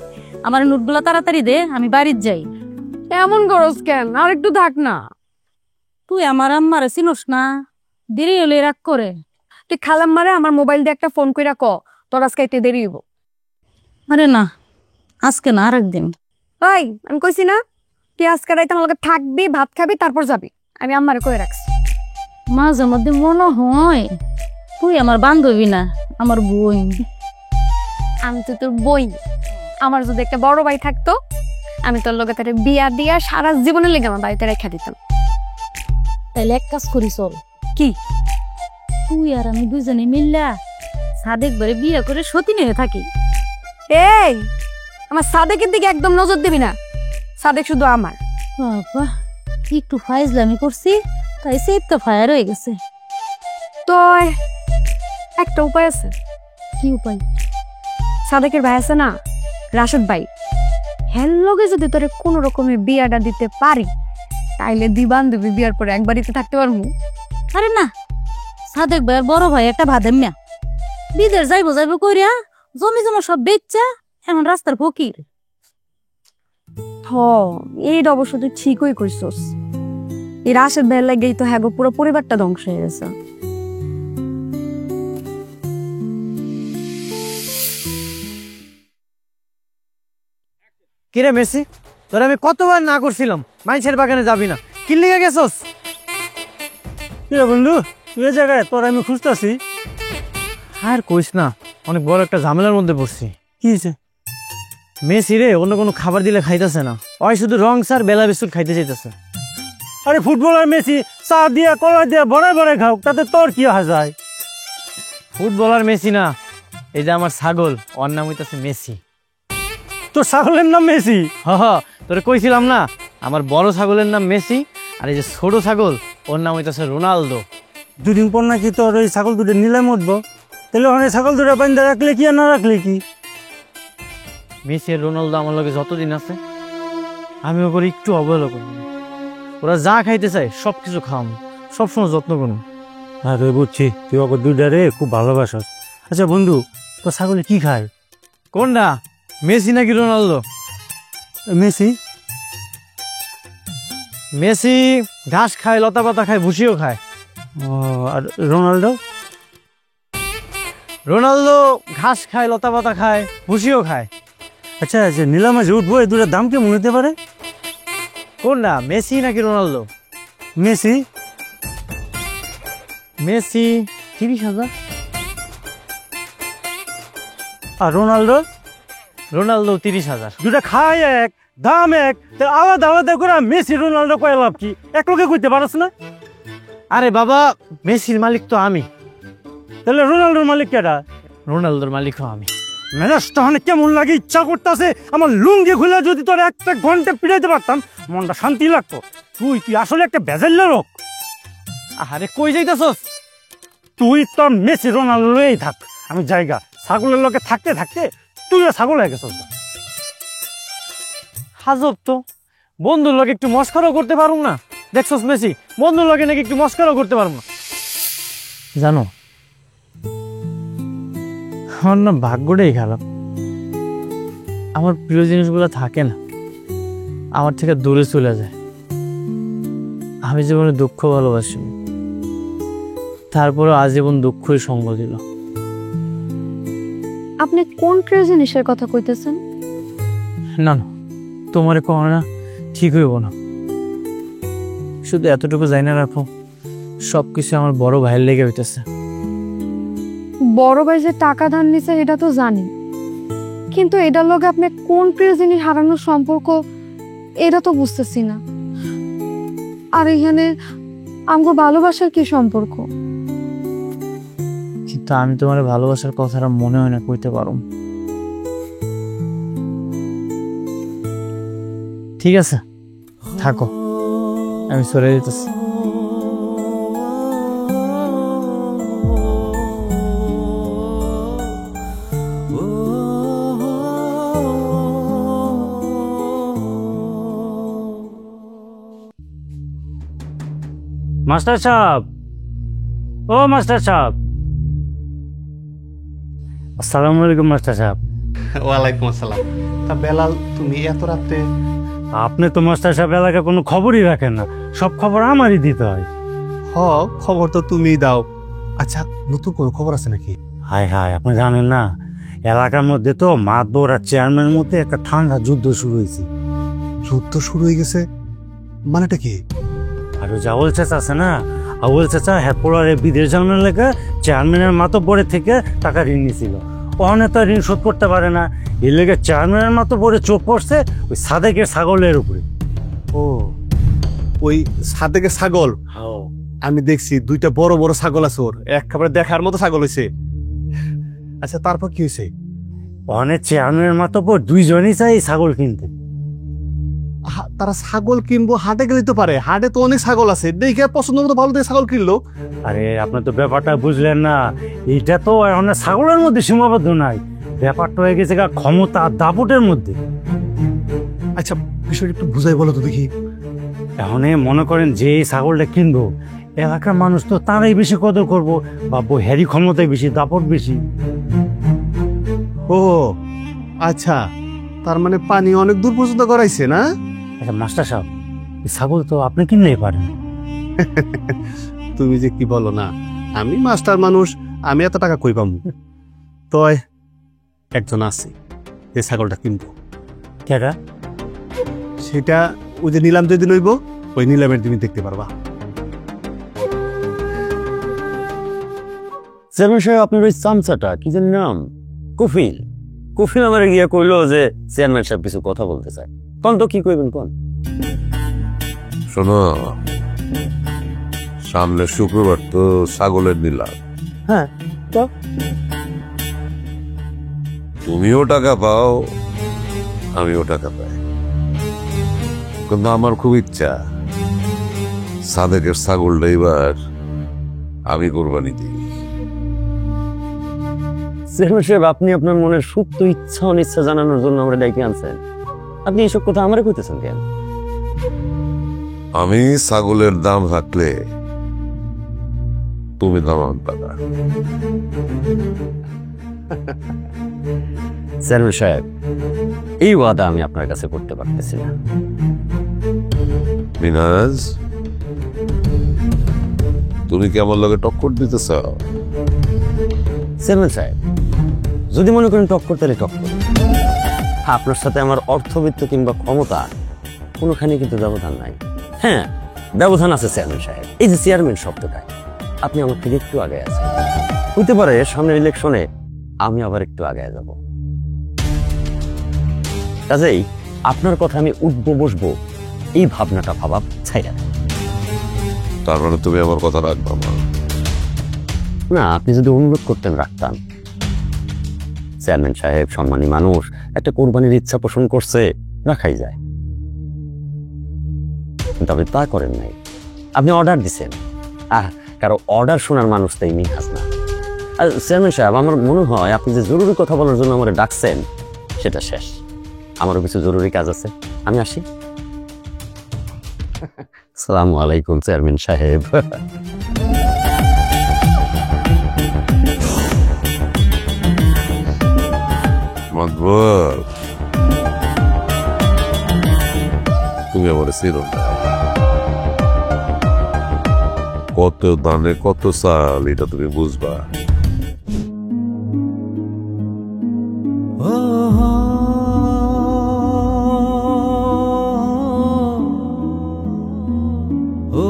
আমার নোটগুলা তাড়াতাড়ি দে, আমি বাড়ির যাই। এমন করস কেন? আর একটু থাক না। তুই আমার আম্মারে চিনোস না, দেরি হলে রাগ করে। তুই খালাম্মারে আমার মোবাইল দিয়ে একটা ফোন কইরা ক তোর আজকে এতে দেরি হইব। আরে না, আজকে না, আর একদিন। ওই আমি কইছি না তুই আজকে রাইতে আমার লগে থাকবি, ভাত খাবি, তারপর যাবি। আমি আম্মারে কই রাখছি। মাঝে মধ্যে মনে হয় তুই আমার বান্ধবী না, আমার বোন। আমি তো তোর বই। আমার যদি একটা বড় ভাই থাকতো আমি তোর লগে তার বিয়া দিয়া সারা জীবনের লেগে আমার বাড়িতে রেখা দিতাম। তাইলে এক কাজ করি, চল। কি? তুই আর আমি দুজনে মিল্লা সাদেক বারে বিয়ে করে সতীন হয়ে থাকি। এই আমার সাদেকের দিকে একদম নজর দিবি না, সাদেক শুধু আমার। বাবা, একটু ফাইজলামি করছি তাই সেই তো ফায়ার হয়ে গেছে। তো একটা উপায় আছে। কি উপায়? সাদেকের ভাই আছে না, রাশেদ ভাই, হের লগে যদি তোরে কোনো রকমের বিয়াটা দিতে পারি তাইলে বান্ধবী বিয়ার পরে এক বাড়িতে থাকতে পারবো। আরে না, সাদেক ভাইয়ের বড় ভাই একটা ভাদেমিয়া, বিদেশ যাইবো কইরা জমি জমা সব বেচা এখন রাস্তার ফকির। এইটা অবশ্য তুই ঠিকই কইছস। এই রাশেদ ভাইয়ের লাগেই তো হ্যাঁ পুরো পরিবারটা ধ্বংস হয়ে গেছে। কিরে মেসি, তোরে আমি কতবার না করছিলাম মানুষের বাগানে যাবি না, কি লিগে গেছস? কিরে বন্ধু, তুই এই জায়গায় তোর আমি খুঁজতেছি। আর কইস না, অনেক বড় একটা ঝামেলার মধ্যে পড়ছি। কি হয়েছে? মেসি রে অন্য কোনো খাবার দিলে খাইতেছে না, ওই শুধু রং সার বেলা বিস্কুট খাইতে চাইতেছে। আরে ফুটবলার মেসি চা দিয়া কলা দিয়া বড়াই বড়াই খাও, তাতে তোর কি হয় যায়? ফুটবলার মেসি না, এই যে আমার ছাগল, ওর নাম হইতেছে মেসি। তোর ছাগলের নাম মেসি? হ, তোরে কইছিলাম না আমার বড় ছাগলের নাম মেসি, আর এই যে ছোট ছাগল ওর নাম হইতেছে রোনালদো। দুদিন পর নাকি তোর ওই ছাগল দুটো নিলাম উঠবো, তাহলে অনেক ছাগল দুটো বান্ধা রাখলে কি আর না রাখলে কি? মেসি আর রোনালদো আমার লগে যতদিন আছে আমি ওপর একটু অবহেলা করব না। ওরা যা খাইতে চায় সব কিছু খাওয়াম, সবসময় যত্ন করুন। আরে বুঝছি, তুই ওকে দুইটারে খুব ভালোবাসস। আচ্ছা বন্ধু, তোর ছাগলে কি খায়? কোনটা, মেসি নাকি রোনালদো? মেসি। মেসি ঘাস খায়, লতা পাতা খায়, ভুসিও খায়। ও, আর রোনাল্ডো? রোনালদো ঘাস খায়, লতা পাতা খায়, ভুসিও খায়। আচ্ছা আচ্ছা, নিলামে যে উঠবো এই দুটার দাম কেমন হতে পারে? কোনটা, মেসি নাকি রোনালদো? মেসি। মেসি 30,000। আর রোনাল্ডো? রোনালদো 30,000। দুটা খায় এক, দাম এক, আলাদা আলাদা করে মেসি রোনাল্ডো কয় লাভ কি? এক লোকে কইতে পারস না? আরে বাবা, মেসির মালিক তো আমি, তাহলে রোনাল্ডোর মালিক কেডা? রোনালদোর মালিকও আমি। মেজাজ তখন কেমন লাগে, ইচ্ছা করতেছে আমার লুঙ্গি খুলে যদি তোর একটা ঘন্টা পিড়াইতে পারতাম মনটা শান্তি লাগতো। তুই আসলে একটা বেজাল্লা লোক। আরে কই যাইতাছস? তুই তো মেসি রোনাল্ডোই থাক, আমি জায়গা ছাগলের লোকে থাকতে থাকতে তুইও ছাগল হয়ে গেছস। হাজব তো, বন্ধুর লগে একটু মস্করাও করতে পারুম না? দেখছস মেসি, বন্ধুর লগে নাকি একটু মস্করাও করতে পারুম না? জানো, আমার না ভাগ্যটাই খারাপ, আমার প্রিয় জিনিসগুলো থাকে না, আমার থেকে দূরে চলে যায়। আমি জীবনে দুঃখ ভালোবাসি, তারপরে আজীবন দুঃখই সঙ্গ দিল। আপনি কোন প্রিয় জিনিসের কথা কইতেছেন? না না, তোমারে কখনো না ঠিক হইব না। শুধু এতটুকু জানি না রাখো, সবকিছু আমার বড় ভাইয়ের লেগে হইতেছে। বড় ভাই যে টাকা ধার নিছে এটা তো জানি, কিন্তু এটার লগে আপনি কোন প্রিয় জিনিস হারানোর সম্পর্ক এটা তো বুঝতেছি না। আর এখানে আমগো ভালোবাসার কি সম্পর্ক? কিন্তু আমি তোমার ভালোবাসার কথাটা মনে হয় না কইতে পারো। ঠিক আছে, থাকো, আমি সরে যেতেছি। মাস্টার সাহেব, ও মাস্টার সাহেব। আসসালামু আলাইকুম মাস্টার সাহেব। ওয়ালাইকুম আসসালাম। তা বেলাল, তুমি এত রাতে? আপনি তো মাস্টার সাহেব এলাকায় কোনো খবরই রাখেন না, সব খবর আমারই দিতে হয়। হ, খবর তো তুমিই দাও। আচ্ছা, নতুন কোনো খবর আছে নাকি? হায় হায়, আপনি জানেন না এলাকার মধ্যে তো মাতবর আর চেয়ারম্যানের মধ্যে একটা ঠান্ডা যুদ্ধ শুরু হয়েছে। যুদ্ধ শুরু হয়ে গেছে? মানেটা কি? আর ওই যে আউল চাচা আছে না, আউল চাচা হ্যাপোলারে বিদেশ জানার লেগে চেয়ারম্যানের মাতব্বরের থেকে টাকা ঋণ নিয়েছিল। ওখানে তো ঋণ শোধ করতে পারে না, এর লেগে চেয়ারম্যানের মাতব্বরে চোখ পড়ছে ওই সাদেকের ছাগলের উপরে। ও, ওই সাদেকে ছাগল? আমি দেখছি দুইটা বড় বড় ছাগল আছে ওর, একেবারে দেখার মতো ছাগল হয়েছে। আচ্ছা, তারপর কি হয়েছে? ওখানে চেয়ারম্যানের মাতব্বর দুইজনই চাই ছাগল কিনতে। তারা ছাগল কিনবো হাটে গেলে তো পারে, হাটে তো অনেক ছাগল আছে, দেখে পছন্দ মতো ভালো দেখে ছাগল কিনলো। আরে আপনি তো ব্যাপারটা বুঝলেন না, এইটা তো এখন ছাগলের মধ্যে সীমাবদ্ধ নাই, ব্যাপারটা হয়ে গেছে ক্ষমতা দাপটের মধ্যে। আচ্ছা, বিষয়টা একটু বুঝাই বলো তো দেখি। এখন মনে করেন যে ছাগলটা কিনবো, এলাকার মানুষ তো তারাই বেশি কদর করবো, ভাববো হ্যারি ক্ষমতায় বেশি, দাপট বেশি। ও আচ্ছা, তার মানে পানি অনেক দূর পর্যন্ত গড়াইছে না? আচ্ছা মাস্টার সাহেব, ছাগল তো আপনি কিনলেই পারেন। তুমি যে কি বলো না, আমি মাস্টার মানুষ, আমি এত টাকা কই পাবো? তয় একজন আছে যে ছাগলটা কিনবো। কেডা? সেটা ওই যে নিলাম যেদিন হইব, ওই নিলামের দিন দেখতে পারবা। চেয়ারম্যান সাহেব, আপনার ওই চামচাটা কি যেন নাম? কফিল। কফিল আমার গিয়া কইলো যে চেয়ারম্যান সাহেব কিছু কথা বলতে চায়। কোন তো কি কইবেন কোন? শোনো, সামনে শুক্রবার তো ছাগলের নিলাম। হ্যাঁ, তো তুমিও টাকা পাও, আমিও টাকা পাই, কিন্তু আমার খুব ইচ্ছা সাদেকের ছাগলটা এবার আমি কোরবানি দিই। চেয়ারম্যান সাহেব, আপনি আপনার মনের সুপ্ত ইচ্ছা অনিচ্ছা জানানোর জন্য আমরা ডাইকে আনছেন, আপনি এসব কথা আমারে কইতেছেন কেন? আমি ছাগলের দাম থাকলে তুমি দাম আনবা না। চেয়ারম্যান সাহেব, এই ওয়াদা আমি আপনার কাছে করতে পারতেছি না। মিনাজ, তুমি কি আমার লগে টক্কর দিতে চাও? চেয়ারম্যান সাহেব, যদি মনে করেন টক্কর, তাহলে টক্কর। আপনার সাথে আমার অর্থবিত্ত কিংবা ক্ষমতা কোনোখানে কিন্তু ব্যবধান নাই। হ্যাঁ, ব্যবধান আছে চেয়ারম্যান সাহেব, এই যে চেয়ারম্যান শব্দটা, আপনি আমার থেকে একটু আগে আছেন, হইতে পারে সামনের ইলেকশনে আমি আবার একটু আগে যাব। কাজেই আপনার কথা আমি উঠবো বসবো এই ভাবনাটা ভাবা ছাইরা দেন। তার মানে তুমি আমার কথা রাখবা না? না, আপনি যদি অনুরোধ করতেন রাখতাম। চেয়ারম্যান সাহেব সম্মানী মানুষ, একটা কোরবানির ইচ্ছা পোষণ করছে, রাখাই যায়। কিন্তু আপনি তা করেন নাই, আপনি অর্ডার দিচ্ছেন। কারো অর্ডার শোনার মানুষ তাই মিনহাজ না। আর চেয়ারম্যান সাহেব, আমার মনে হয় আপনি যে জরুরি কথা বলার জন্য আমার ডাকছেন সেটা শেষ। আমারও কিছু জরুরি কাজ আছে, আমি আসি। আসসালামু আলাইকুম চেয়ারম্যান সাহেব। মাতবর, তুমি আমার চিনো না। কত দানে কত চাল, এটা তুমি বুঝবা। ও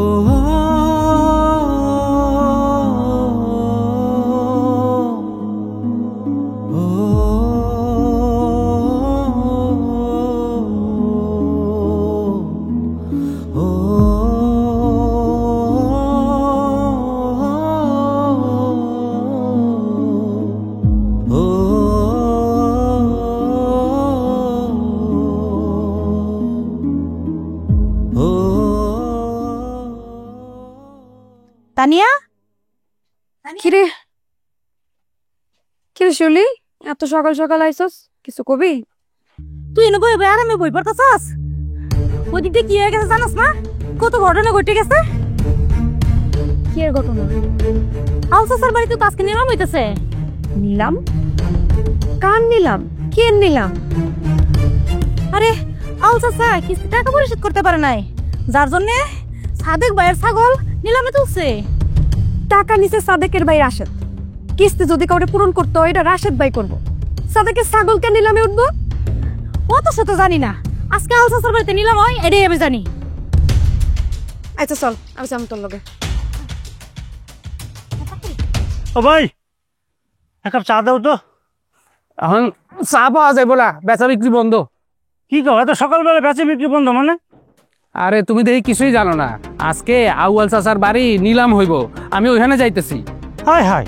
তানিয়া কিরে কিরে শুলি এত সকাল সকাল আইসস কিছু কবি? তুই এনে বই আরামে বই পড়তাছস? ওদিকে কি হয়ে গেছে জানাস না? কত ঘটনা ঘটে গেছে। কি এর ঘটনা? আলসাসার বাড়িতে তো আজকে নিলাম হইতেছে। নিলাম? কার নিলাম? কে নিলাম? আরে আলসাসা কিস্তি টাকা পরিশোধ করতে পারে নাই, যার জন্য সাদেক ভাইয়ের ছাগল নিলামে তুলছে। টাকা নিচে সাদেকের ভাই রাশেদ, কিস্তি যদি কাউরে পূরণ করতে হয় এটা রাশেদ ভাই করবো। সাদেকের ছাগলকে নিলামে উঠবো? অত শত জানি না, আজকে আলসাসার বাড়িতে নিলাম হয় এটাই আমি জানি। আচ্ছা চল আমি যাম তোর লগে। ও ভাই এক কাপ চা দাও তো। এখন চা পাওয়া যায় বলা, বেচা বিক্রি বন্ধ। কি কও এত সকালবেলা বেচে বিক্রি বন্ধ মানে? আরে তুমি দেখি কিছুই জানো না, আজকে আউয়াল চাচার বাড়ি নিলাম হইব, আমি ওইখানে যাইতেছি। হাই হাই,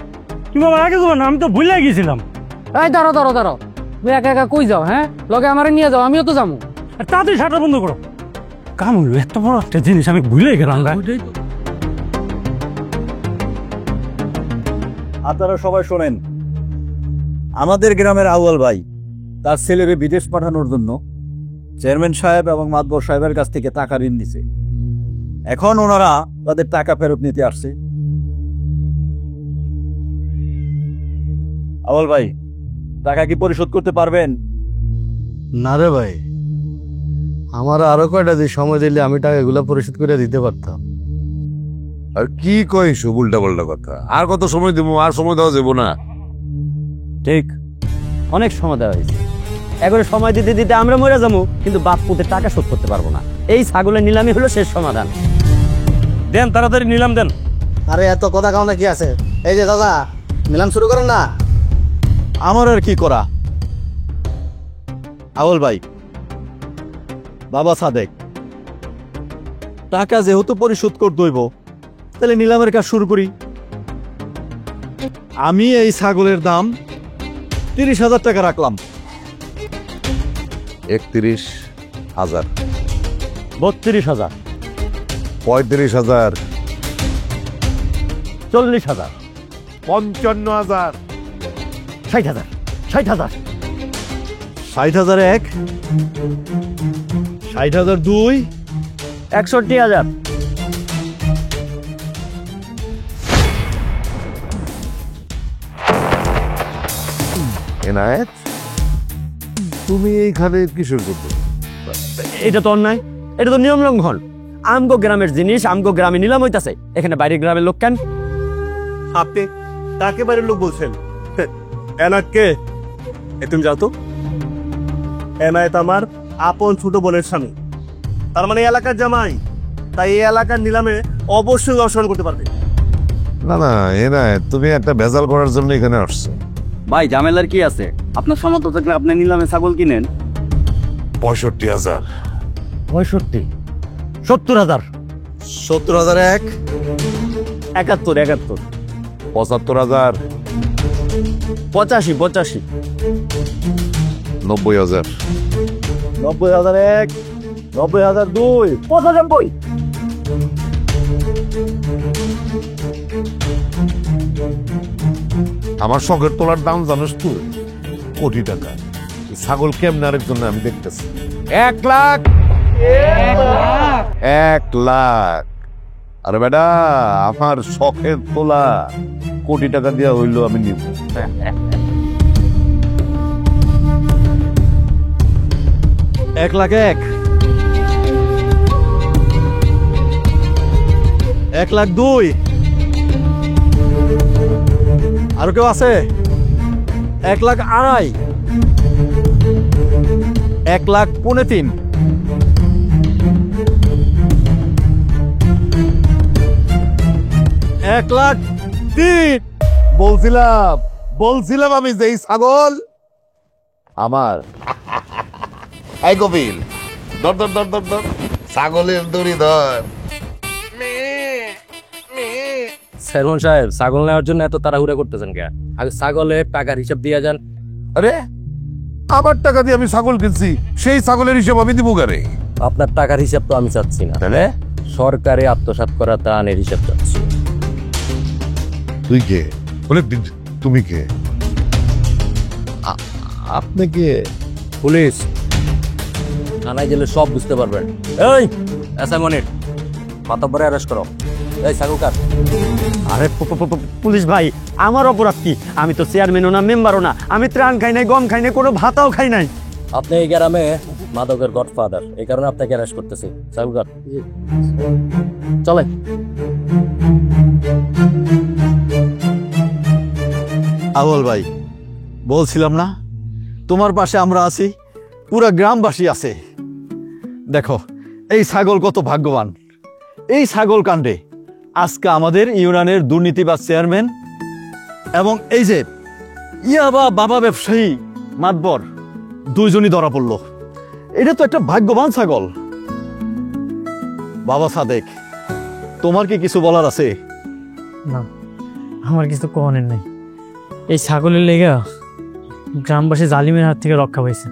তুমি আমার আগে যাবো না, আমি তো ভুলে গেছিলাম। এই ধরো ধরো ধরো, তুমি একা একা কই যাও? হ্যাঁ লগে আমারে নিয়ে যাও, আমিও তো যাবো। আর তাড়াতাড়ি শাটার বন্ধ করো। কাম হইলো, এত বড় একটা জিনিস আমি ভুলে গেলাম। আপনারা সবাই শোনেন, আমাদের গ্রামের আউয়াল ভাই তার ছেলেরে বিদেশ পাঠানোর জন্য চেয়ারম্যান সাহেব এবং মাতবর সাহেবের কাছ থেকে টাকা ঋণ দিছে। এখন ওনারা তাদের টাকা ফেরত নিতে আসছে। আউয়াল ভাই টাকা কি পরিশোধ করতে পারবেন? না রে ভাই, আমার আরো কয়টা দিন সময় দিলে আমি টাকাগুলো পরিশোধ করে দিতে পারতাম। আর কি কইস উল্টা পাল্টা কথা? আর কত সময় দেবো? আর সময় দেওয়া যাবো না। ঠিক, অনেক সময় দেওয়া হয়েছে। একবারে সময় দিতে দিতে আমরা মরে যাবো, কিন্তু বাপ পুতের টাকা শোধ করতে পারবো না। এই ছাগলের নিলামই হলো শেষ সমাধান। দেন তাড়াতাড়ি নিলাম দেন। আরে এত কথা কাও না কি আছে? এই যে দাদা নিলাম শুরু করেন না। আমার আর কি করা? আউয়াল ভাই, বাবা সাদেক, টাকা যেহেতু পরিশোধ করতে হইব, তাহলে নিলামের কাজ শুরু করি। আমি এই ছাগলের দাম 30,000 টাকা রাখলাম। 31,000, 32,000, 35,000, 40,000, 55,000, 60,000, 60,000, 60,000 এক, 60,000 দুই, 61,000। এনায়েত, তুমি এইখানে কিসের করতে? এটা তো অন্যায়, এটা তো নিয়ম লঙ্ঘন। আমগো গ্রামের জিনিস আমগো গ্রামে নিলাম হইতাছে, এখানে বাইরের গ্রামের লোক কেন? আপনি কাকে বাড়ির লোক বলছেন? এনায়তকে? তুমি যাও তো। এনায়েত আমার আপন ছোট বোনের স্বামী, তার মানে এই এলাকার জামাই, তাই এই এলাকার নিলামে অবশ্যই অংশগ্রহণ করতে পারবে। না না এনায়েত, তুমি একটা ভেজাল করার জন্য এখানে আসছো। ভাই ঝামেলার কি আছে? আপনার সামর্থ্য থাকলে আপনি নিলামে ছাগল কিনেন। 65,000, 65, 70,000, 70,000 এক, 71, 75,000, 85, 85, 90,000, 90,000 এক, 90,000 দুই, 95। আমার শখের তোলার দাম জানিস তুই? কোটি টাকা। এই ছাগল কেমনে আরেকজন আমি দেখতেছি। 1 লাখ, 1 লাখ। আরে বেটা, আমার শখের তোলা কোটি টাকা দেওয়া হইলো, আমি নিব। 1 লাখ এক, 1 লাখ দুই, আর কেউ আছে? 1 লাখ আড়াই, 1 লাখ পৌনে তিন, 1 লাখ তিন। বলছিলাম আমি যে এই ছাগল আমার। এই কপিল, ধর ধর ধর ধর ধর, ছাগলের দড়ি ধর। চেয়ারম্যান সাহেব, ছাগল নেওয়ার জন্য এত তাড়াহুড়া করতেছেন কে? আগে ছাগলের টাকার হিসাব দিয়ে যান। আরে আমার টাকা দিয়ে আমি ছাগল কিনছি, সেই ছাগলের হিসাব আমি দিব কারে? আপনার টাকার হিসাব তো আমি চাচ্ছি না, তাহলে সরকারে আত্মসাৎ করা ত্রাণের হিসাব চাচ্ছি। তুই কে বলে তুমি কে? আপনি কে? পুলিশ থানায় গেলে সব বুঝতে পারবেন। এই এসআই মনির, মাতব্বরে অ্যারেস্ট করো। এই সাগর কার? আরে পুলিশ ভাই, আমার অপরাধ কি? আমি তো চেয়ারম্যানও না, মেম্বারও না। আমি ত্রাণ খাই নাই, গম খাই নাই, কোনো ভাতাও খাই নাই। আপনি এই গ্রামে মাদকের গডফাদার, এই কারণে আপনাকে অ্যারেস্ট করতেছি। সাগর কার চলে। আউয়াল ভাই, বলছিলাম না তোমার পাশে আমরা আছি, পুরা গ্রামবাসী আছে। দেখো এই ছাগল কত ভাগ্যবান। এই ছাগল কাণ্ডে আজকে আমাদের ইউনিয়নের দুর্নীতিবাজ চেয়ারম্যান এবং এই যে ইয়াবা বাবা ব্যবসায়ী মাতবর দুইজনই ধরা পড়ল। এটা তো একটা ভাগ্যবান ছাগল। বাবা সাদেক, তোমার কি কিছু বলার আছে? না, আমার কিছু কনের নেই। এই ছাগলের লেগা গ্রামবাসী জালিমের হাত থেকে রক্ষা পাইছে।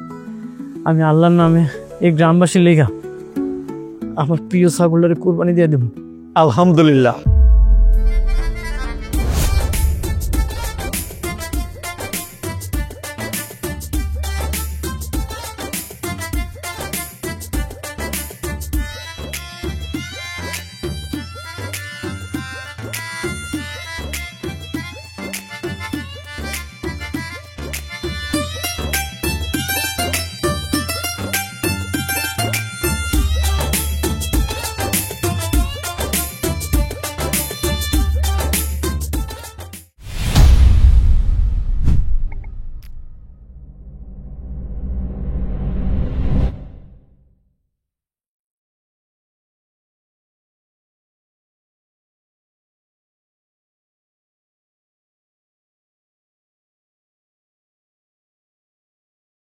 আমি আল্লাহর নামে এই গ্রামবাসীর লেগা আমার প্রিয় ছাগলের কুরবানি দিয়ে দেব। আলহামদুলিল্লাহ।